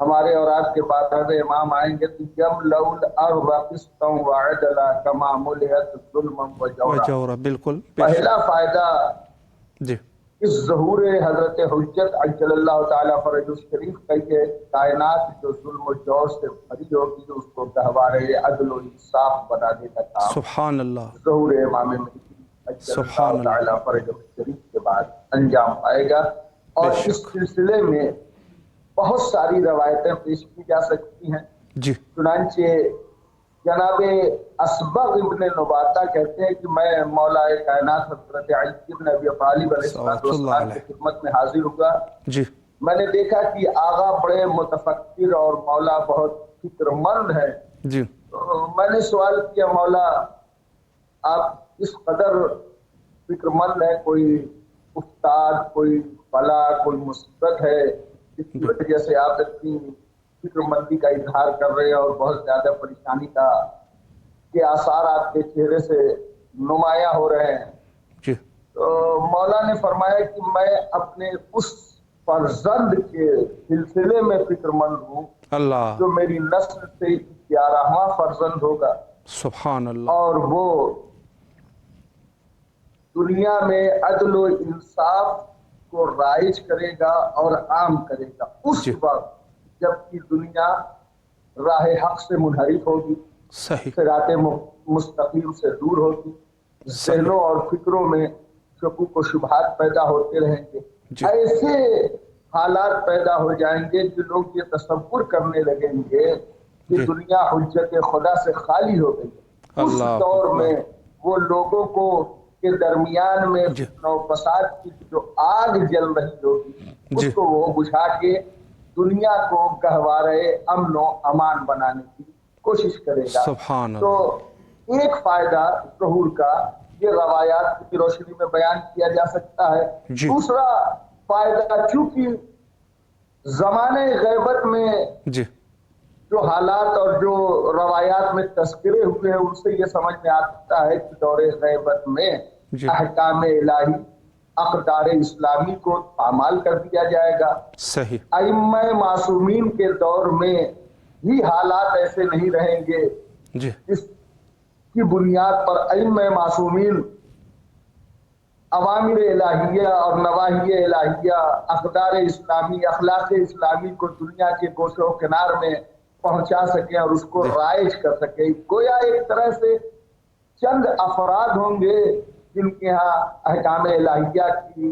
ہمارے اور آپ کے بعد امام آئیں گے تو یملؤ الارض قسطا وعدلا کما ملئت ظلما وجورا. وجورا، بالکل. پہلا فائدہ جی اس ظہور حضرت حجت عجل اللہ تعالیٰ فرج الشریف کا یہ کائنات جو ظلم و جور سے بھری ہوگی اس کو گہوارے عدل و انصاف بنانے کا کام سبحان اللہ، ظہور امام مہدی عجل سبحان اللہ اللہ. تعالیٰ فرج الشریف کے بعد انجام پائے گا. اور بے اس شک. سلسلے میں بہت ساری روایتیں پیش کی جا سکتی ہیں. جی چنانچہ جناب اسبغ ابن نباتہ کہتے ہیں کہ میں مولا کائنات حضرت علی بن ابی طالب علیہ صلوات اللہ السلام کی علیہ. خدمت میں حاضر ہوا. جی میں نے دیکھا کہ آغا بڑے متفکر اور مولا بہت فکر مند ہے. جی تو میں نے سوال کیا مولا آپ اس قدر فکر مند ہے، کوئی استاد، کوئی بلا، کوئی مصیبت ہے جس کی وجہ سے آپ اتنی فکر مندی کا اظہار کر رہے ہیں اور بہت زیادہ پریشانی کے آثار آپ کے چہرے سے نمایاں ہو رہے ہیں؟ جی تو مولا نے فرمایا کہ میں اپنے اس فرزند کے سلسلے میں فکر مند ہوں اللہ، جو میری نسل سے 11واں فرزند ہوگا سبحان اللہ. اور وہ دنیا میں عدل و انصاف کو رائج کرے گا اور عام کرے گا اس جی. وقت جب کہ دنیا راہ حق سے منحرف ہوگی، صحیح، صراط مستقیم سے دور ہوگی، صحیح. ذہنوں اور فکروں میں شکوک و شبہات پیدا ہوتے رہیں گے. جی. ایسے حالات پیدا ہو جائیں گے کہ لوگ یہ تصور کرنے لگیں گے کہ جی. دنیا حجت خدا سے خالی ہو گئی. اس اللہ دور اکبر. میں وہ لوگوں کو کے درمیان میں جی. فتنہ و فساد کی جو آگ جل رہی ہوگی جی. اس کو وہ بجھا کے دنیا کو گہوارے امن و امان بنانے کی کوشش کرے گا. سبحان تو اللہ. ایک فائدہ ظہور کا یہ روایات کی روشنی میں بیان کیا جا سکتا ہے. جی. دوسرا فائدہ، چونکہ زمانے غیبت میں جی جو حالات اور جو روایات میں تذکرے ہوئے ہیں ان سے یہ سمجھ میں آتا ہے کہ دور غیبت میں جی. احکام الہی، اقدار اسلامی کو پامال کر دیا جائے گا. صحیح، ائمہ معصومین کے دور میں بھی حالات ایسے نہیں رہیں گے جی جس کی بنیاد پر ائمہ معصومین اوامر الہیہ اور نواہی الہیہ، اقدار اسلامی، اخلاق اسلامی کو دنیا کے گوشے و کنار میں پہنچا سکیں اور اس کو رائج کر سکیں. گویا ایک طرح سے چند افراد ہوں گے جن کے ہاں احکام الہیہ کی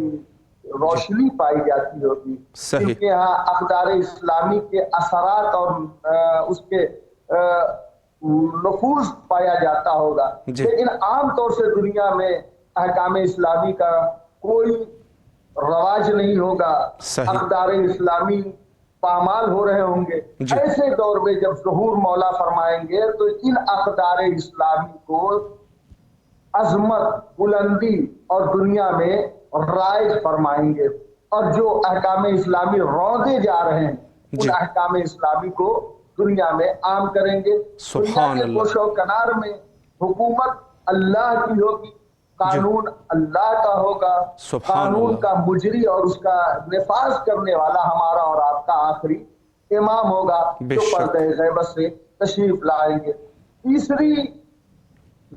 روشنی پائی جاتی ہوگی، جن صحیح، کے ہاں اقدار اسلامی کے اثرات اور اس کے نفوذ پایا جاتا ہوگا. جی. لیکن عام طور سے دنیا میں احکام اسلامی کا کوئی رواج نہیں ہوگا، صحیح. اقدار اسلامی پامال ہو رہے ہوں گے. جی. ایسے دور میں جب ظہور مولا فرمائیں گے تو ان اقدار اسلامی کو عظمت، بلندی اور دنیا میں رائج فرمائیں گے اور جو احکام اسلامی روندے جا رہے ہیں جی. ان احکام اسلامی کو دنیا میں عام کریں گے. دنیا سبحان کے اللہ. گوشہ و کنار میں حکومت اللہ کی ہوگی، قانون اللہ کا ہوگا، سبحان قانون اللہ. کا مجری اور اس کا نفاذ کرنے والا ہمارا اور آپ کا آخری امام ہوگا بے جو شک. پردہ غیبت سے تشریف لائیں گے. تیسری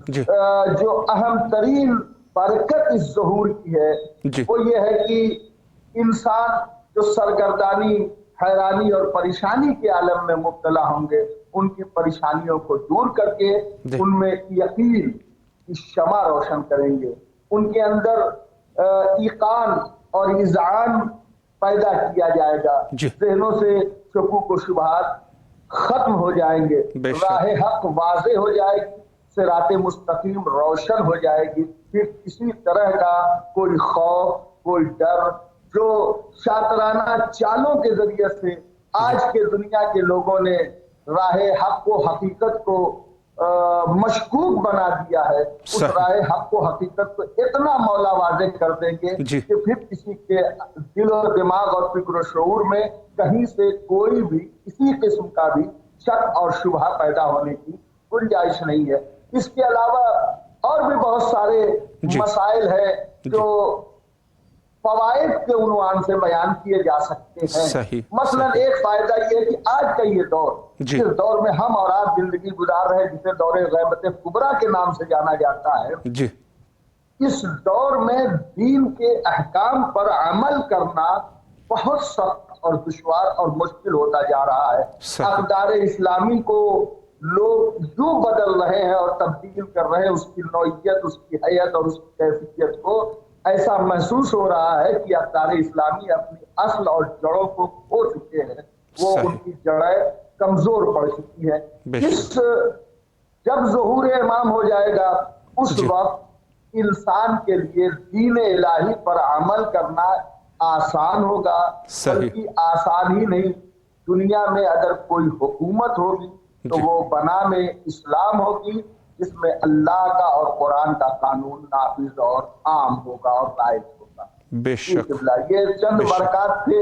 جی جو اہم ترین برکت اس ظہور کی ہے جی وہ یہ ہے کہ انسان جو سرگردانی، حیرانی اور پریشانی کے عالم میں مبتلا ہوں گے ان کی پریشانیوں کو دور کر کے جی. ان میں یقین کی شمع روشن کریں گے. ان کے اندر ایقان اور اذعان پیدا کیا جائے گا. جی. ذہنوں سے شکوک و شبہات ختم ہو جائیں گے، بے شک. راہ حق واضح ہو جائے گی، صراط مستقیم روشن ہو جائے گی. پھر کسی طرح کا کوئی خوف، کوئی ڈر جو شاطرانہ چالوں کے ذریعے سے آج کے دنیا کے لوگوں نے راہ حق کو، حقیقت کو مشکوک بنا دیا ہے، اس صحیح. راہ حق کو، حقیقت کو اتنا مولا واضح کر دیں گے جی. کہ پھر کسی کے دل و دماغ اور فکر و شعور میں کہیں سے کوئی بھی کسی قسم کا بھی شک اور شبہ پیدا ہونے کی گنجائش نہیں ہے. اس کے علاوہ اور بھی بہت سارے جی. مسائل ہیں جو فوائد کے عنوان سے بیان کیے جا سکتے ہیں. صحیح. مثلا ایک فائدہ یہ ہے کہ آج کا یہ دور، جی. اس دور میں ہم اور آپ زندگی گزار رہے ہیں، جسے دور غیبت کبریٰ کے نام سے جانا جاتا ہے، جی. اس دور میں دین کے احکام پر عمل کرنا بہت سخت اور دشوار اور مشکل ہوتا جا رہا ہے. صحیح. اقدار اسلامی کو لوگ یوں بدل رہے ہیں اور تبدیل کر رہے ہیں، اس کی نوعیت، اس کی حیت اور اس کی کیفیت کو. ایسا محسوس ہو رہا ہے کہ اقدار اسلامی اپنی اصل اور جڑوں کو کھو چکے ہیں، وہ صحیح. ان کی جڑیں کمزور پڑ چکی ہیں. بے شک. اس جب ظہور امام ہو جائے گا اس جی. وقت انسان کے لیے دین الہی پر عمل کرنا آسان ہوگا. صحیح. بلکہ آسان ہی نہیں، دنیا میں اگر کوئی حکومت ہوگی تو جی. وہ بنام اسلام ہوگی، جس میں اللہ کا اور قرآن کا قانون نافذ اور عام ہوگا اور رائج ہوگا. بے شک. یہ چند بے شک. برکات تھے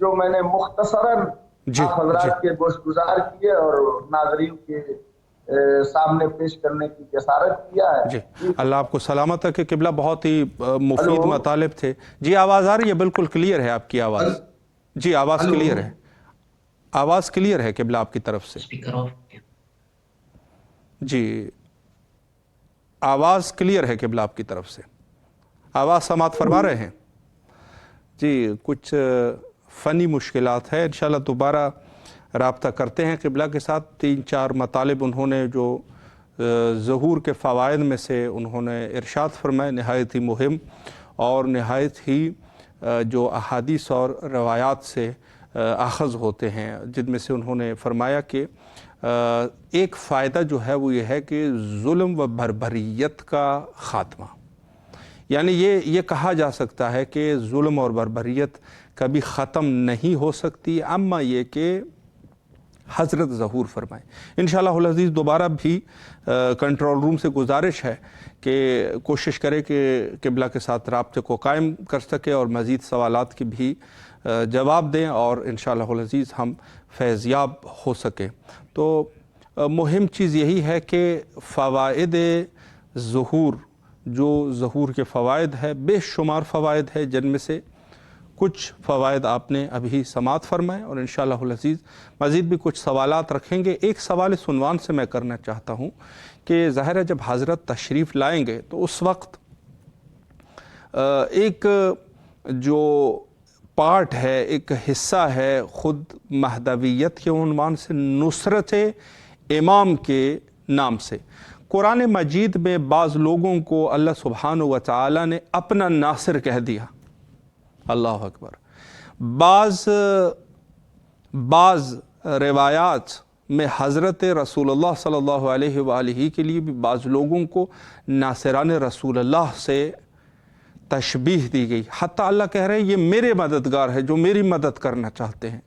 جو میں نے مختصراً جی. آپ حضرات جی. کے گوش گزار کیے اور ناظرین کے سامنے پیش کرنے کی جسارت کیا ہے. جی. اللہ آپ کو سلامت رکھے قبلہ. بہت ہی مفید ہلو. مطالب تھے. جی آواز آ رہی ہے؟ بالکل کلیئر ہے آپ کی آواز. جی آواز ہلو. کلیئر ہے. آواز کلیئر ہے قبلہ آپ کی طرف سے. جی آواز کلیئر ہے قبلہ آپ کی طرف سے. آواز سماعت فرما رہے ہیں؟ جی کچھ فنی مشکلات ہے. انشاءاللہ دوبارہ رابطہ کرتے ہیں قبلہ کے ساتھ. 3-4 مطالب انہوں نے جو ظہور کے فوائد میں سے انہوں نے ارشاد فرمائے، نہایت ہی مہم اور نہایت ہی جو احادیث اور روایات سے اخذ ہوتے ہیں، جن میں سے انہوں نے فرمایا کہ ایک فائدہ جو ہے وہ یہ ہے کہ ظلم و بربریت کا خاتمہ. یعنی یہ کہا جا سکتا ہے کہ ظلم اور بربریت کبھی ختم نہیں ہو سکتی، اما یہ کہ حضرت ظہور فرمائیں. انشاءاللہ العزیز دوبارہ بھی کنٹرول روم سے گزارش ہے کہ کوشش کرے کہ قبلہ کے ساتھ رابطے کو قائم کر سکے اور مزید سوالات کی بھی جواب دیں اور انشاءاللہ العزیز ہم فیضیاب ہو سکے. تو مہم چیز یہی ہے کہ فوائد ظہور، جو ظہور کے فوائد ہے، بے شمار فوائد ہے، جن میں سے کچھ فوائد آپ نے ابھی سماعت فرمائے اور انشاءاللہ العزیز مزید بھی کچھ سوالات رکھیں گے. ایک سوال اس عنوان سے میں کرنا چاہتا ہوں کہ ظاہر ہے جب حضرت تشریف لائیں گے تو اس وقت ایک جو پارٹ ہے، ایک حصہ ہے خود مہدویت کے عنوان سے، نصرت امام کے نام سے. قرآن مجید میں بعض لوگوں کو اللہ سبحانہ و تعالی نے اپنا ناصر کہہ دیا. اللہ اکبر. بعض روایات میں حضرت رسول اللہ صلی اللہ علیہ وآلہ کے لیے بھی بعض لوگوں کو ناصران رسول اللہ سے تشبیہ دی گئی. حتیٰ اللہ کہہ رہے ہیں یہ میرے مددگار ہے جو میری مدد کرنا چاہتے ہیں.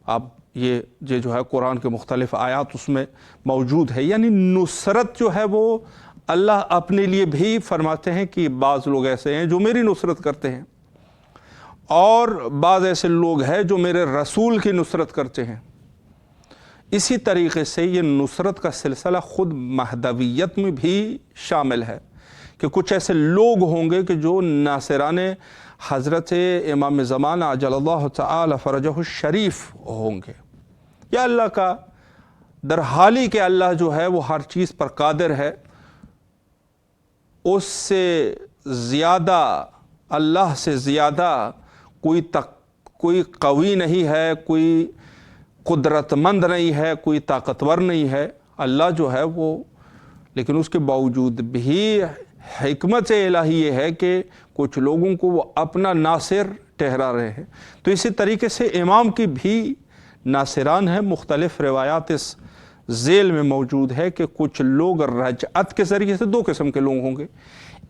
اب یہ جو ہے قرآن کے مختلف آیات اس میں موجود ہے. یعنی نصرت جو ہے وہ اللہ اپنے لیے بھی فرماتے ہیں کہ بعض لوگ ایسے ہیں جو میری نصرت کرتے ہیں اور بعض ایسے لوگ ہیں جو میرے رسول کی نصرت کرتے ہیں. اسی طریقے سے یہ نصرت کا سلسلہ خود مہدویت میں بھی شامل ہے کہ کچھ ایسے لوگ ہوں گے کہ جو ناصران حضرت امام زمانہ عجل اللہ تعالی فرجہ الشریف ہوں گے. یا اللہ کا در حالی کہ اللہ جو ہے وہ ہر چیز پر قادر ہے، اس سے زیادہ، اللہ سے زیادہ کوئی قوی نہیں ہے، کوئی قدرت مند نہیں ہے، کوئی طاقتور نہیں ہے. اللہ جو ہے وہ، لیکن اس کے باوجود بھی حکمت الہی یہ ہے کہ کچھ لوگوں کو وہ اپنا ناصر ٹھہرا رہے ہیں. تو اسی طریقے سے امام کی بھی ناصران ہیں. مختلف روایات اس ذیل میں موجود ہے کہ کچھ لوگ رجعت کے ذریعے سے، 2 قسم کے لوگ ہوں گے.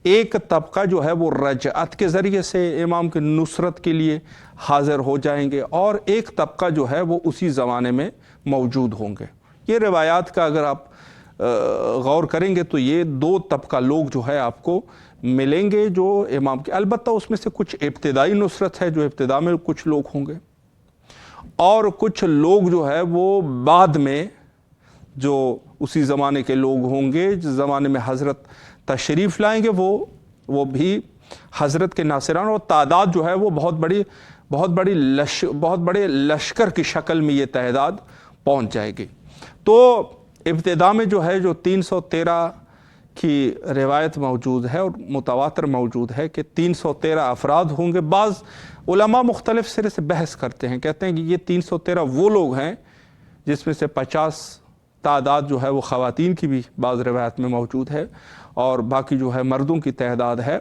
ایک طبقہ جو ہے وہ رجعت کے ذریعے سے امام کی نصرت کے لیے حاضر ہو جائیں گے اور ایک طبقہ جو ہے وہ اسی زمانے میں موجود ہوں گے. یہ روایات کا اگر آپ غور کریں گے تو یہ 2 طبقہ لوگ جو ہے آپ کو ملیں گے جو امام کے. البتہ اس میں سے کچھ ابتدائی نصرت ہے جو ابتدا میں کچھ لوگ ہوں گے اور کچھ لوگ جو ہے وہ بعد میں جو اسی زمانے کے لوگ ہوں گے، جس زمانے میں حضرت تشریف لائیں گے وہ بھی حضرت کے ناصران، اور تعداد جو ہے وہ بہت بڑے لشکر کی شکل میں یہ تعداد پہنچ جائے گی۔ تو ابتدا میں جو ہے جو 313 کی روایت موجود ہے اور متواتر موجود ہے کہ 313 افراد ہوں گے۔ بعض علماء مختلف سرے سے بحث کرتے ہیں، کہتے ہیں کہ یہ 313 وہ لوگ ہیں جس میں سے 50 تعداد جو ہے وہ خواتین کی بھی بعض روایت میں موجود ہے، اور باقی جو ہے مردوں کی تعداد ہے۔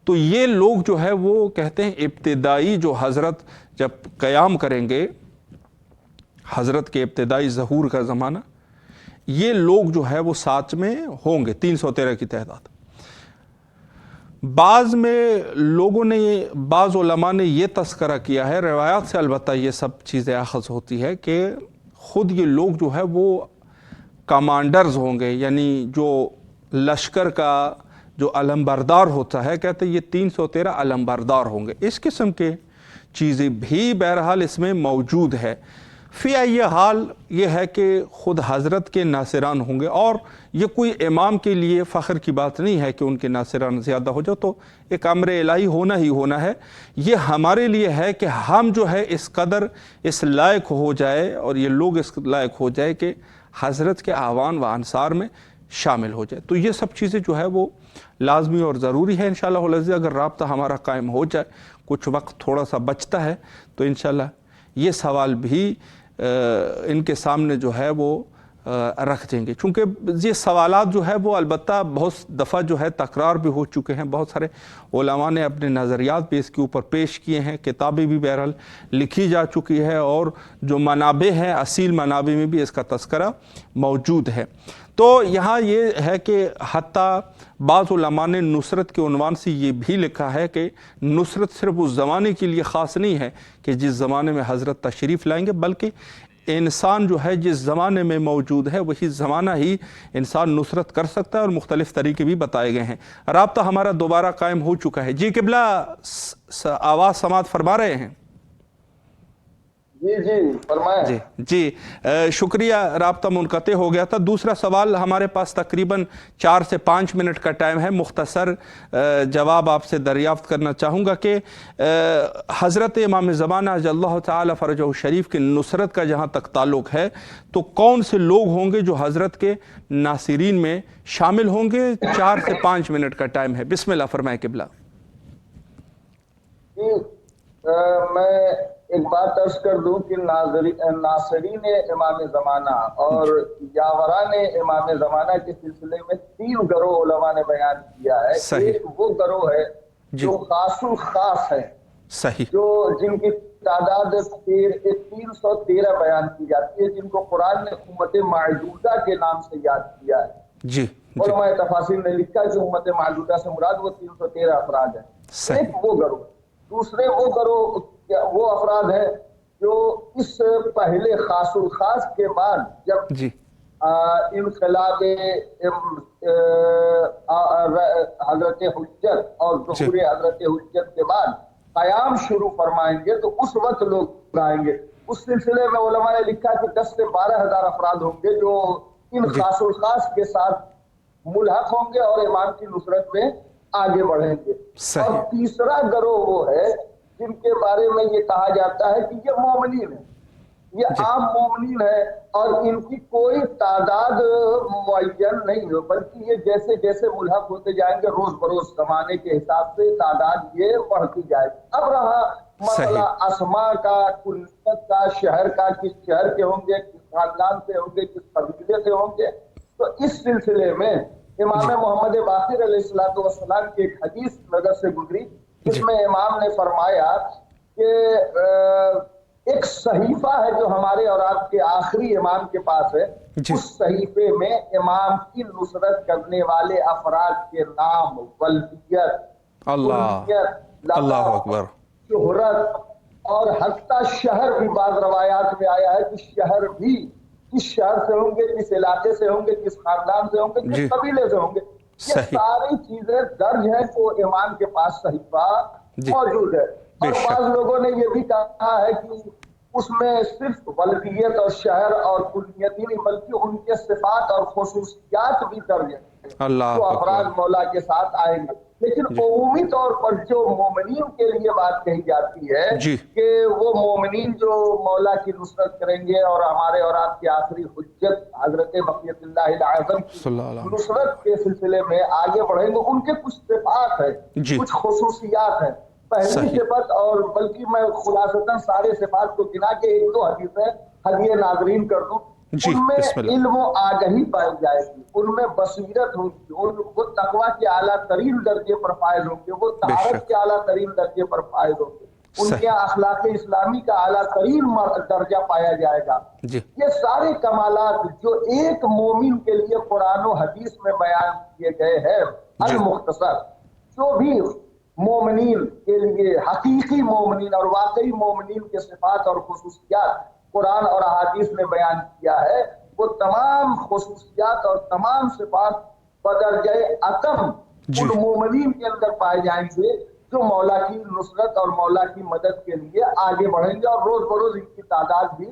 تو یہ لوگ جو ہے وہ کہتے ہیں ابتدائی جو حضرت جب قیام کریں گے، حضرت کے ابتدائی ظہور کا زمانہ، یہ لوگ جو ہے وہ ساتھ میں ہوں گے، 313 کی تعداد۔ بعض علماء نے یہ تذکرہ کیا ہے، روایات سے البتہ یہ سب چیزیں اخذ ہوتی ہے، کہ خود یہ لوگ جو ہے وہ کمانڈرز ہوں گے، یعنی جو لشکر کا جو علمبردار ہوتا ہے، کہتے ہیں یہ 313 علمبردار ہوں گے۔ اس قسم کے چیزیں بھی بہرحال اس میں موجود ہے۔ فی ای حال یہ ہے کہ خود حضرت کے ناصران ہوں گے، اور یہ کوئی امام کے لیے فخر کی بات نہیں ہے کہ ان کے ناصران زیادہ ہو جائے، تو ایک امر الہی ہونا ہی ہونا ہے۔ یہ ہمارے لیے ہے کہ ہم جو ہے اس قدر اس لائق ہو جائے، اور یہ لوگ اس لائق ہو جائے کہ حضرت کے اعوان و انصار میں شامل ہو جائے۔ تو یہ سب چیزیں جو ہے وہ لازمی اور ضروری ہے۔ انشاءاللہ العزیز اگر رابطہ ہمارا قائم ہو جائے، کچھ وقت تھوڑا سا بچتا ہے، تو انشاءاللہ یہ سوال بھی ان کے سامنے جو ہے وہ رکھ دیں گے، چونکہ یہ سوالات جو ہے وہ البتہ بہت دفعہ جو ہے تکرار بھی ہو چکے ہیں، بہت سارے علماء نے اپنے نظریات بھی اس کے اوپر پیش کیے ہیں، کتابیں بھی بہرحال لکھی جا چکی ہے، اور جو منابع ہیں اصیل منابع میں بھی اس کا تذکرہ موجود ہے۔ تو یہاں یہ ہے کہ حتیٰ بعض علماء نے نصرت کے عنوان سے یہ بھی لکھا ہے کہ نصرت صرف اس زمانے کے لیے خاص نہیں ہے کہ جس زمانے میں حضرت تشریف لائیں گے، بلکہ انسان جو ہے جس زمانے میں موجود ہے وہی زمانہ ہی انسان نصرت کر سکتا ہے، اور مختلف طریقے بھی بتائے گئے ہیں۔ رابطہ ہمارا دوبارہ قائم ہو چکا ہے۔ جی قبلہ آواز سماعت فرما رہے ہیں؟ جی فرمائیں۔ جی شکریہ، رابطہ منقطع ہو گیا تھا۔ دوسرا سوال ہمارے پاس تقریباً 4 سے 5 منٹ کا ٹائم ہے، مختصر جواب آپ سے دریافت کرنا چاہوں گا کہ حضرت امام زمانہ اللہ تعالی فرجہ الشریف کی نصرت کا جہاں تک تعلق ہے، تو کون سے لوگ ہوں گے جو حضرت کے ناصرین میں شامل ہوں گے؟ 4 سے 5 منٹ کا ٹائم ہے، بسم اللہ فرمائیں قبلہ۔ میں ایک بات عرض کر دوں کہ ناصرین امام زمانہ اور یاوران امام زمانہ کے سلسلے میں 3 گروہ علماء نے بیان کیا ہے۔ ایک وہ گروہ ہے جو خاص الخاص ہے، صحیح، جو جن کی تعداد 313 بیان کی جاتی ہے، جن کو قرآن نے امت معدودہ کے نام سے یاد کیا ہے۔ جی علماء تفاسیر نے لکھا کہ امت معدودہ سے مراد وہ 313 افراد ہیں۔ ایک وہ گروہ، دوسرے وہ گروہ وہ افراد ہیں جو اس پہلے خاص الخاص کے بعد جب انقلاب حضرت حجت اور ظہور حضرت حجت کے بعد قیام شروع فرمائیں گے، تو اس وقت لوگ آئیں گے۔ اس سلسلے میں علماء نے لکھا کہ 10 سے 12 ہزار افراد ہوں گے جو ان خاص الخاص کے ساتھ ملحق ہوں گے اور امام کی نصرت میں آگے بڑھیں گے۔ اور تیسرا گروہ وہ ہے جن کے بارے میں یہ کہا جاتا ہے کہ یہ مومنین ہیں، یہ عام مومنین ہیں، اور ان کی کوئی تعداد معین نہیں ہو، بلکہ یہ جیسے جیسے ملحق ہوتے جائیں گے روز بروز زمانے کے حساب سے تعداد یہ بڑھتی جائے گی۔ اب رہا مسئلہ اسماء کا، کنیت کا، شہر کا، کس شہر کے ہوں گے، کس خاندان سے ہوں گے، کس قبیلے سے ہوں گے، تو اس سلسلے میں امام محمد باقر علیہ السلام کی ایک حدیث نظر سے گزری، جس میں امام نے فرمایا کہ ایک صحیفہ ہے جو ہمارے اور آپ کے آخری امام کے پاس ہے، اس صحیفے میں امام کی نصرت کرنے والے افراد کے نام، ولدیت، اللہ اکبر، شہرت، اور حتیٰ شہر بھی بعض روایات میں آیا ہے کہ شہر بھی کس شہر سے ہوں گے، کس علاقے سے ہوں گے، کس خاندان سے ہوں گے، کس قبیلے سے ہوں گے، یہ ساری چیزیں درج ہیں تو امام کے پاس صحیفہ موجود ہے۔ اور بعض لوگوں نے یہ بھی کہا ہے کہ اس میں صرف ولدیت اور شہر اور کلیت ہی نہیں بلکہ ان کے صفات اور خصوصیات بھی درج ہیں جو افراد مولا کے ساتھ آئیں گے. لیکن عمومی طور پر جو مومنین کے لیے بات کہی جاتی ہے کہ وہ مومنین جو مولا کی نصرت کریں گے اور ہمارے اور آپ کی آخری حجت حضرت بقیت اللہ الاعظم کی نصرت کے سلسلے میں آگے بڑھیں گے، ان کے کچھ صفات ہیں، کچھ خصوصیات ہیں. پہلی صفت، اور بلکہ میں خلاصتاً سارے صفات کو گنا کے ایک دو حدیثیں ہدیے ناظرین کر دوں. ان میں علم و آگہی پائی جائے گی، ان میں بصیرت ہوگی، وہ تقویٰ کے اعلیٰ ترین درجے پر فائز ہوں گے، وہ طہارت کے اعلیٰ ترین درجے پر فائز ہوں گے، ان کے اخلاق اسلامی کا اعلیٰ ترین درجہ پایا جائے گا. یہ سارے کمالات جو ایک مومن کے لیے قرآن و حدیث میں بیان کیے گئے ہیں المختصر، جو بھی مومنین کے لیے حقیقی مومنین اور واقعی مومنین کے صفات اور خصوصیات قرآن اور احادیث میں بیان کیا ہے، وہ تمام خصوصیات اور تمام صفات بدرجہ اتم ان مومنین کے اندر پائے جائیں گے جو مولا کی نصرت اور مولا کی مدد کے لیے آگے بڑھیں گے، اور روز بروز ان کی تعداد بھی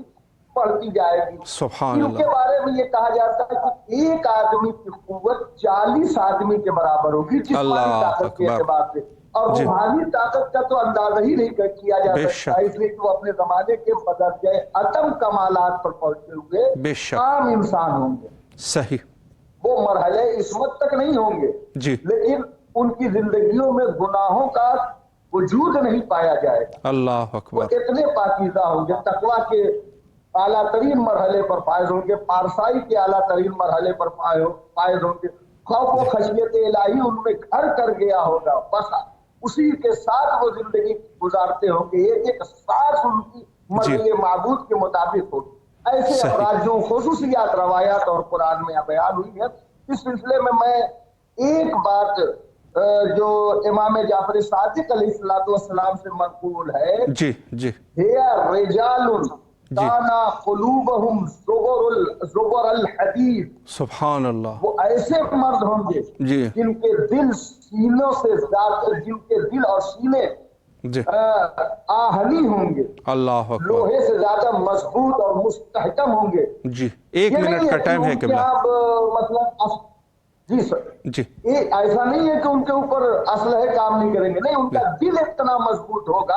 بڑھتی جائے گی. ان کے بارے میں یہ کہا جاتا ہے کہ ایک آدمی کی قوت 40 آدمی کے برابر ہوگی جسمانی طاقت کے اعتبار سے، اور روحانی طاقت کا تو اندازہ ہی نہیں کیا جا سکتا، اس لیے کہ وہ اپنے زمانے کے بدرجہ اتم کمالات پر پہنچے ہوئے عام انسان ہوں گے. صحیح. وہ مرحلے عصمت تک نہیں ہوں گے، لیکن ان کی زندگیوں میں گناہوں کا وجود نہیں پایا جائے گا. اللہ اکبر. وہ اتنے پاکیزہ ہوں گے، تقویٰ کے اعلیٰ ترین مرحلے پر فائز ہوں گے، پارسائی کے اعلیٰ ترین مرحلے پر فائز ہوں گے، خوف و خشیت الہی ان میں گھر کر گیا ہوگا، بس اسی کے ساتھ وہ زندگی گزارتے ہوں گے، ایک ایک سانس ان کی مرضی معبود کے مطابق ہوگی. ایسے افراد جو خصوصیات روایات اور قرآن میں بیان ہوئی ہے. اس سلسلے میں ایک بات جو امام جعفر صادق علیہ السلام سے منقول ہے، رجال کانا قلوبہم زبر الحدید، سبحان اللہ، وہ ایسے مرد ہوں گے جن کے دل سینوں سے زیادہ، جن کے دل اور سینے آہنی ہوں گے، اللہ اکبر، لوہے سے زیادہ مضبوط اور مستحکم ہوں گے. جی 1 منٹ کا ٹائم ہے قبلہ. مطلب جی سر، ایسا نہیں ہے کہ ان کے اوپر اسلحے کام نہیں کریں گے، نہیں، ان کا دل اتنا مضبوط ہوگا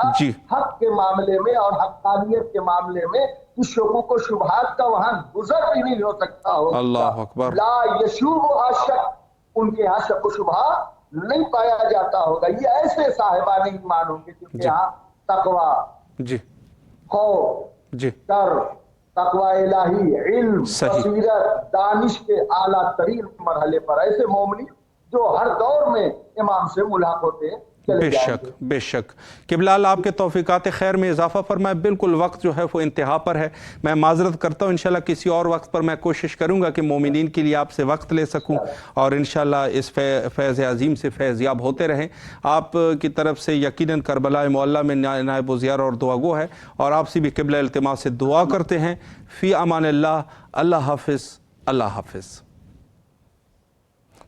حق کے معاملے میں اور حقانیت کے معاملے میں کہ شکوک و شبہات کا وہاں گزر بھی نہیں ہو سکتا ہوگا. اللہ اکبر. لا یشوبھا شک، ان کے یہاں شک و شبہ نہیں پایا جاتا ہوگا. یہ ایسے صاحبان ایمان ہوں گے جن کے یہاں تقوی، خوف، ڈر، تقوی الہی، علم، بصیرت، دانش کے اعلیٰ ترین مرحلے پر ایسے مومنی جو ہر دور میں امام سے ملاق ہوتے ہیں. بے شک بے شک. قبلہ آپ کے توفیقات خیر میں اضافہ فرمائے. بالکل وقت جو ہے وہ انتہا پر ہے، میں معذرت کرتا ہوں، انشاءاللہ کسی اور وقت پر میں کوشش کروں گا کہ مومنین کے لیے آپ سے وقت لے سکوں اور انشاءاللہ اس فیض عظیم سے فیض یاب ہوتے رہیں. آپ کی طرف سے یقیناً کربلا معلیٰ میں نائب وزیر اور دعا گو ہے، اور آپ سے بھی قبلہ التماس سے دعا کرتے ہیں. فی امان اللہ. اللہ حافظ. اللہ حافظ.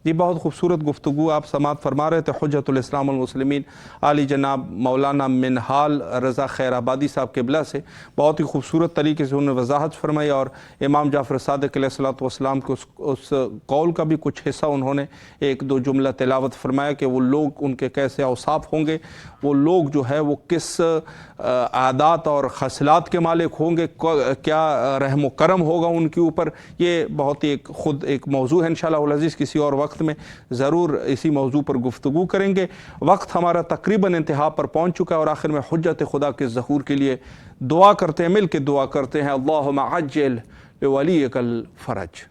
یہ بہت خوبصورت گفتگو آپ سماعت فرما رہے تھے حجت الاسلام والمسلمین عالی جناب مولانا منہال رضا خیر آبادی صاحب قبلہ سے. بہت ہی خوبصورت طریقے سے انہوں نے وضاحت فرمائی، اور امام جعفر صادق علیہ السلام کے اس قول کا بھی کچھ حصہ انہوں نے 1-2 جملہ تلاوت فرمایا کہ وہ لوگ ان کے کیسے اوصاف ہوں گے، وہ لوگ جو ہے وہ کس عادات اور خصلات کے مالک ہوں گے، کیا رحم و کرم ہوگا ان کے اوپر. یہ بہت ہی خود ایک موضوع ہے. انشاءاللہ العزیز کسی اور وقت میں ضرور اسی موضوع پر گفتگو کریں گے. وقت ہمارا تقریباً انتہا پر پہنچ چکا ہے، اور آخر میں حجت خدا کے ظہور کے لیے دعا کرتے ہیں، مل کے دعا کرتے ہیں. اللہم عجل لولیک الفرج.